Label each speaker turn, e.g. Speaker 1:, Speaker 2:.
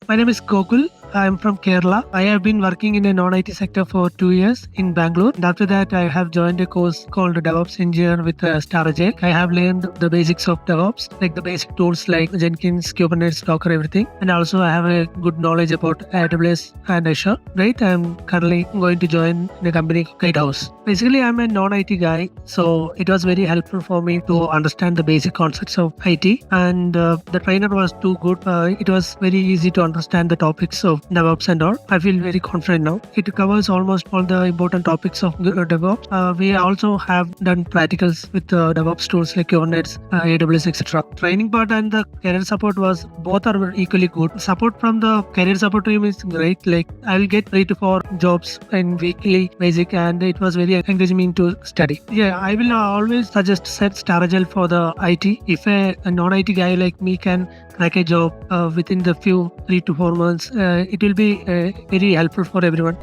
Speaker 1: My name is Gokul. I am from Kerala. I have been working in a non-IT sector for 2 years in Bangalore. And after that, I have joined a course called DevOps Engineer with StarAgile. I have learned the basics of DevOps, like the basic tools like Jenkins, Kubernetes, Docker, everything. And also, I have a good knowledge about AWS and Azure. Right? I am currently going to join in a company called 𝐀𝐁𝐎. Basically, I'm a non-IT guy, so it was very helpful for me to understand the basic concepts of IT. And the trainer was too good. It was very easy to understand the topics of DevOps and all. I feel very confident now. It covers almost all the important topics of DevOps. We also have done practicals with DevOps tools like Kubernetes, AWS, etc. Training part and the career support was both are equally good. Support from the career support team is great. Like I will get 3 to 4 jobs in weekly basic, and it was very encouraging me to study. Yeah, I will always suggest set StarAgile for the IT. If a non-IT guy like me can crack a job within the few 3 to 4 months, it will be very helpful for everyone.